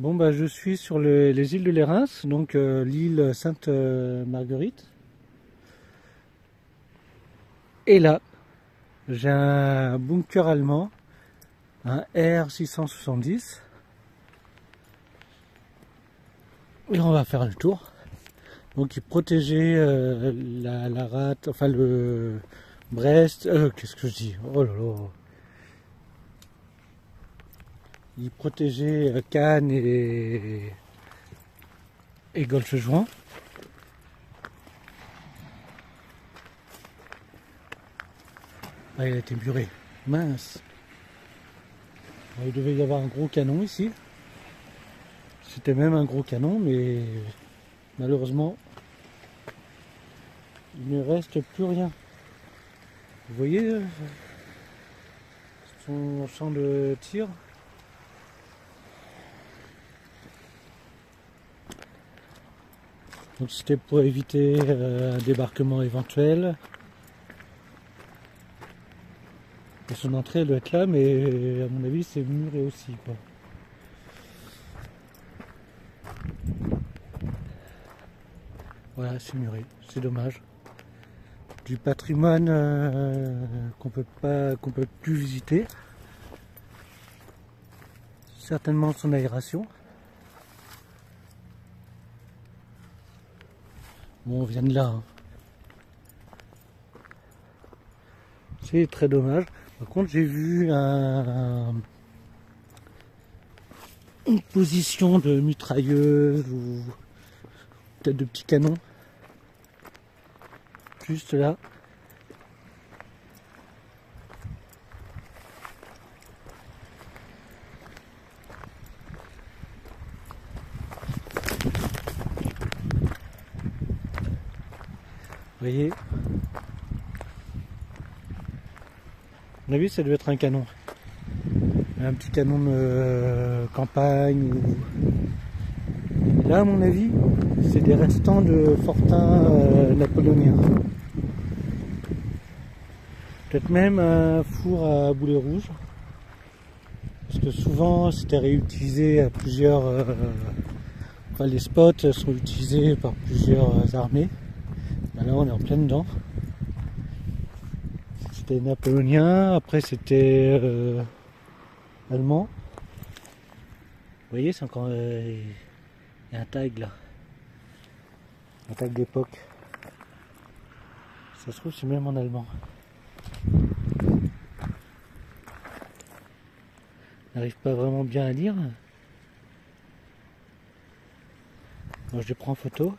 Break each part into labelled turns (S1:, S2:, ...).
S1: Bon bah je suis sur les îles de Lérins, donc l'île Sainte-Marguerite. Et là, j'ai un bunker allemand, un R670. Et on va faire le tour. Donc il protégeait la rate, enfin le Brest, qu'est-ce que je dis? Oh là là. Il protégeait Cannes et Golfe-Juan. Ah, il a été muré. Mince. Il devait y avoir un gros canon ici. C'était même un gros canon, mais malheureusement, il ne reste plus rien. Vous voyez son champ de tir? Donc c'était pour éviter un débarquement éventuel. Et son entrée elle doit être là, mais à mon avis c'est muré aussi, quoi. Voilà, c'est muré, c'est dommage. Du patrimoine qu'on peut plus visiter. Certainement son aération. Bon, on vient de là. Hein. C'est très dommage. Par contre, j'ai vu une position de mitrailleuse ou peut-être de petits canons. Juste là. Vous voyez? À mon avis, ça doit être un canon. Un petit canon de campagne. Là, à mon avis, c'est des restants de fortins napoléoniens. Peut-être même un four à boulet rouge. Parce que souvent, c'était réutilisé à plusieurs... enfin, les spots sont utilisés par plusieurs armées. Là, on est en plein dedans. C'était napoléonien, après c'était allemand. Vous voyez, c'est encore... il y a un tag là. Un tag d'époque. Ça se trouve, c'est même en allemand. On n'arrive pas vraiment bien à lire. Moi, je les prends en photo.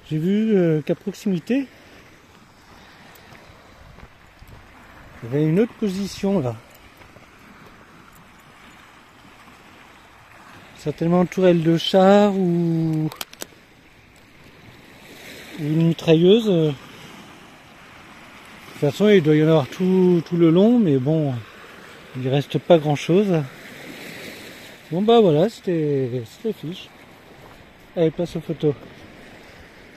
S1: J'ai vu qu'à proximité, il y avait une autre position là. Certainement une tourelle de char ou une mitrailleuse. De toute façon, il doit y en avoir tout le long, mais bon, il ne reste pas grand chose. Bon bah voilà, c'était fiche. Allez, place aux photos.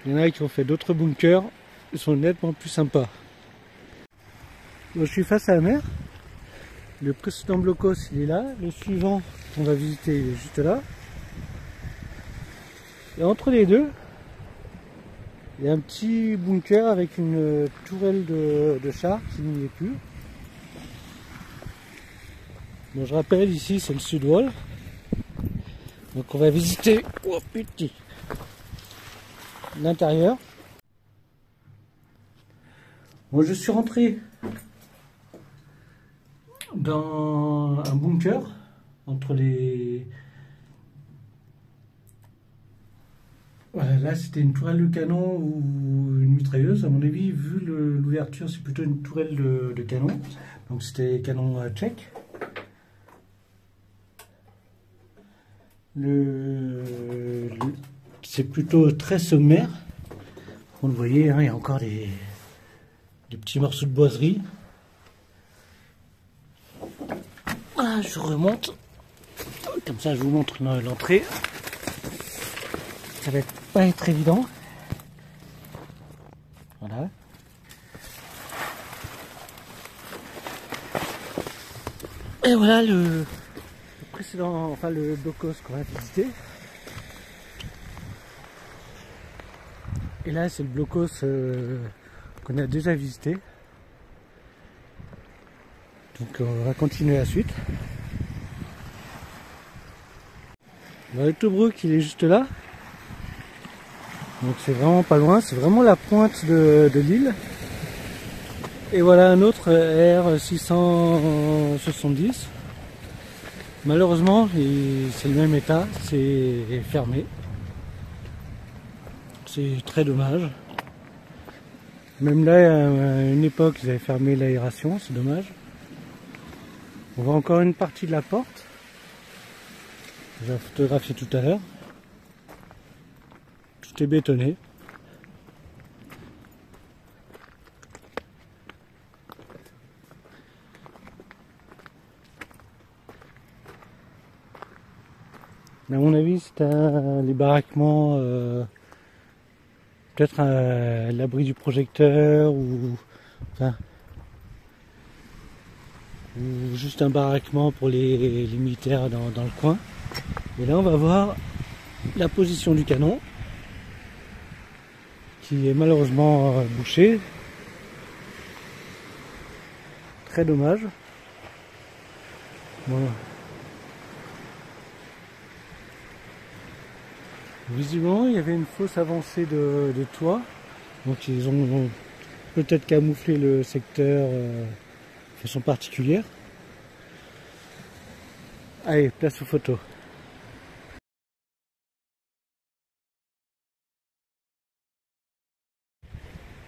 S1: Il y en a qui ont fait d'autres bunkers, ils sont nettement plus sympas. Bon, je suis face à la mer. Le précédent blocos il est là, le suivant qu'on va visiter il est juste là. Et entre les deux, il y a un petit bunker avec une tourelle de char qui n'y est plus. Bon, je rappelle, ici c'est le Sud-Wall. Donc on va visiter l'intérieur. Bon, je suis rentré dans un bunker entre les... Voilà, là c'était une tourelle de canon ou une mitrailleuse. À mon avis, vu l'ouverture, c'est plutôt une tourelle de canon. Donc c'était canon tchèque. C'est plutôt très sommaire. Vous le voyez, hein, il y a encore des petits morceaux de boiserie. Voilà, je remonte. Comme ça, je vous montre l'entrée. Ça va pas être évident. Voilà. Et voilà le précédent, enfin le blocos qu'on a visité. Et là c'est le blocos qu'on a déjà visité. Donc on va continuer la suite. Le Tobruk il est juste là. Donc c'est vraiment pas loin, c'est vraiment la pointe de l'île. Et voilà un autre R670. Malheureusement, c'est le même état, c'est fermé. C'est très dommage. Même là, à une époque, ils avaient fermé l'aération, c'est dommage. On voit encore une partie de la porte. J'ai photographié tout à l'heure. Tout est bétonné. À mon avis, c'est les baraquements, peut-être l'abri du projecteur ou juste un baraquement pour les militaires dans le coin. Et là, on va voir la position du canon qui est malheureusement bouchée. Très dommage. Voilà. Visiblement, il y avait une fausse avancée de toit, donc ils ont peut-être camouflé le secteur de façon particulière. Allez, place aux photos.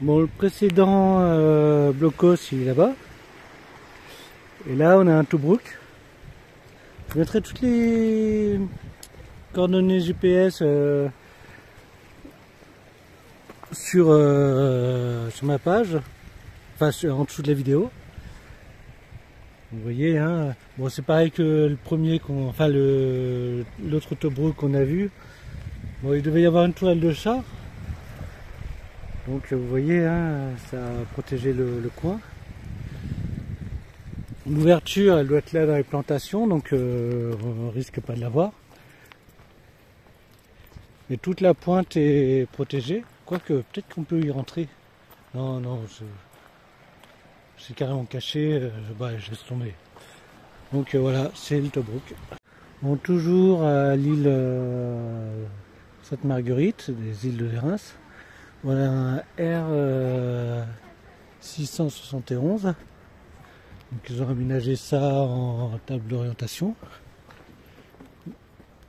S1: Bon, le précédent blocos, il est là-bas. Et là, on a un Tobruk. Je mettrai toutes les coordonnées GPS sur ma page, enfin en dessous de la vidéo. Vous voyez, hein, bon c'est pareil que le premier, enfin l'autre Tobruk qu'on a vu. Bon, il devait y avoir une tourelle de char. Donc vous voyez, hein, ça a protégé le coin. L'ouverture, elle doit être là dans les plantations, donc on risque pas de la voir. Mais toute la pointe est protégée, quoique peut-être qu'on peut y rentrer. Non, non, c'est carrément caché, je laisse tomber. Donc voilà, c'est le Tobruk. Bon, toujours à l'île Sainte-Marguerite, des îles de Reims. Voilà un R671. Donc ils ont aménagé ça en table d'orientation.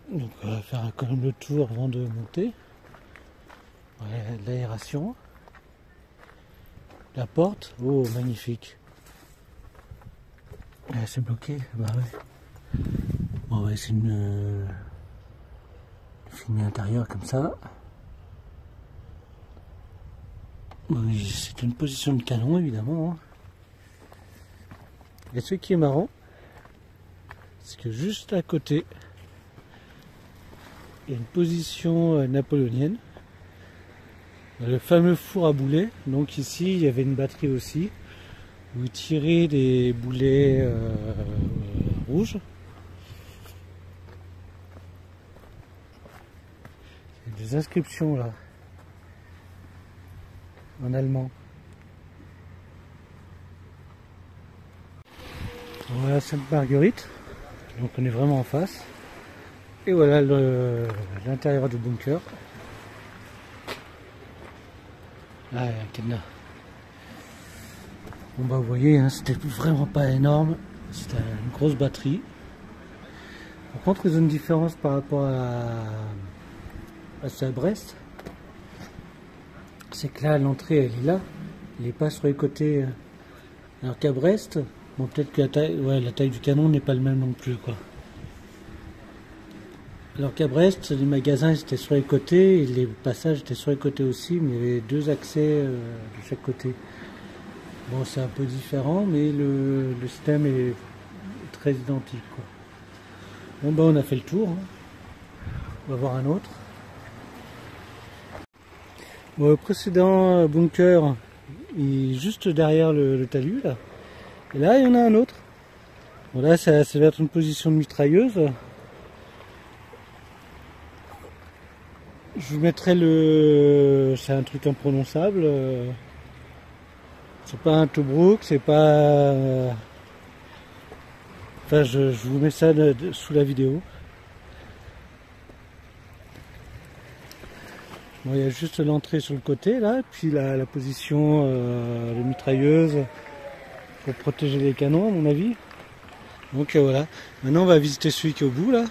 S1: Donc on va faire quand même le tour avant de monter. Voilà, l'aération. La porte, oh magnifique. Ah, c'est bloqué, bah ouais. Bon, on va essayer de filmer l'intérieur comme ça. Bon, c'est une position de canon évidemment. Hein. Et ce qui est marrant, c'est que juste à côté, il y a une position napoléonienne. Le fameux four à boulets. Donc ici, il y avait une batterie aussi, où ils tiraient des boulets rouges. Il y a des inscriptions là, en allemand. Voilà Sainte-Marguerite. Donc on est vraiment en face. Et voilà l'intérieur du bunker. Ah, il y a un cadenas. Bon bah vous voyez, hein, c'était vraiment pas énorme. C'était une grosse batterie. Par contre, ils ont une différence par rapport à Brest. C'est que là, l'entrée, elle est là. Elle n'est pas sur les côtés. Alors qu'à Brest, bon, peut-être que la taille du canon n'est pas le même non plus, quoi. Alors qu'à Brest, les magasins étaient sur les côtés et les passages étaient sur les côtés aussi, mais il y avait deux accès de chaque côté. Bon, c'est un peu différent, mais le système est très identique, quoi. Bon, ben on a fait le tour. Hein. On va voir un autre. Bon, le précédent bunker, il est juste derrière le talus là. Et là, il y en a un autre. Bon, là, ça va être une position de mitrailleuse. Je vous mettrai le... C'est un truc imprononçable. C'est pas un Tobruk, c'est pas... Enfin, je vous mets ça sous la vidéo. Bon, il y a juste l'entrée sur le côté là, puis la position de mitrailleuse pour protéger les canons à mon avis. Donc voilà. Maintenant on va visiter celui qui est au bout là.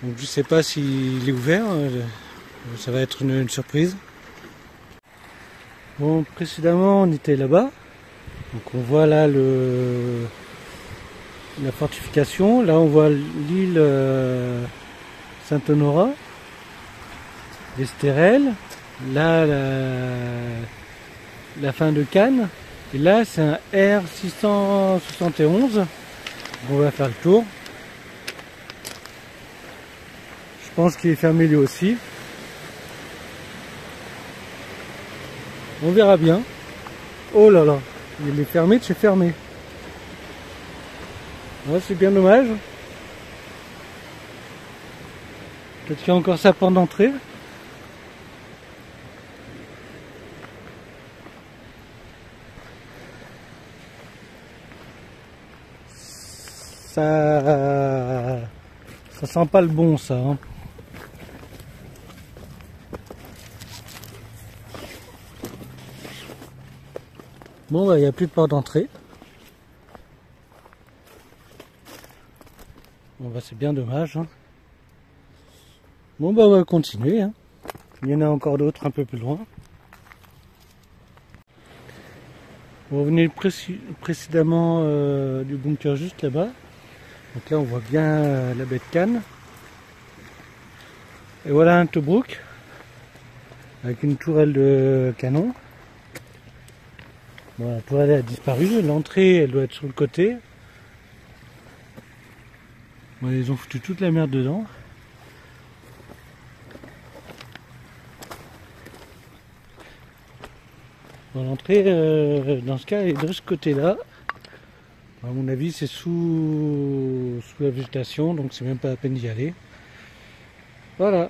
S1: Donc je sais pas s'il est ouvert, ça va être une surprise. Bon, précédemment on était là-bas, donc on voit là la fortification, là on voit l'île Saint-Honorat, l'Estérel, là la fin de Cannes, et là c'est un R671, on va faire le tour. Je pense qu'il est fermé lui aussi. On verra bien. Oh là là, il est fermé de chez fermé. Ouais, c'est bien dommage. Peut-être qu'il y a encore sa porte d'entrée. Ça sent pas le bon ça. Hein. Bon, bah, il n'y a plus de porte d'entrée. Bon, bah, c'est bien dommage. Hein. Bon, bah, on va continuer. Hein. Il y en a encore d'autres un peu plus loin. On venait précédemment du bunker juste là-bas. Donc là, on voit bien la baie de Cannes. Et voilà un Tobruk avec une tourelle de canon. Bon, la tourelle a disparu, l'entrée elle doit être sur le côté. Bon, ils ont foutu toute la merde dedans. Bon, l'entrée dans ce cas est de ce côté là. À mon avis c'est sous la végétation, donc c'est même pas la peine d'y aller. Voilà.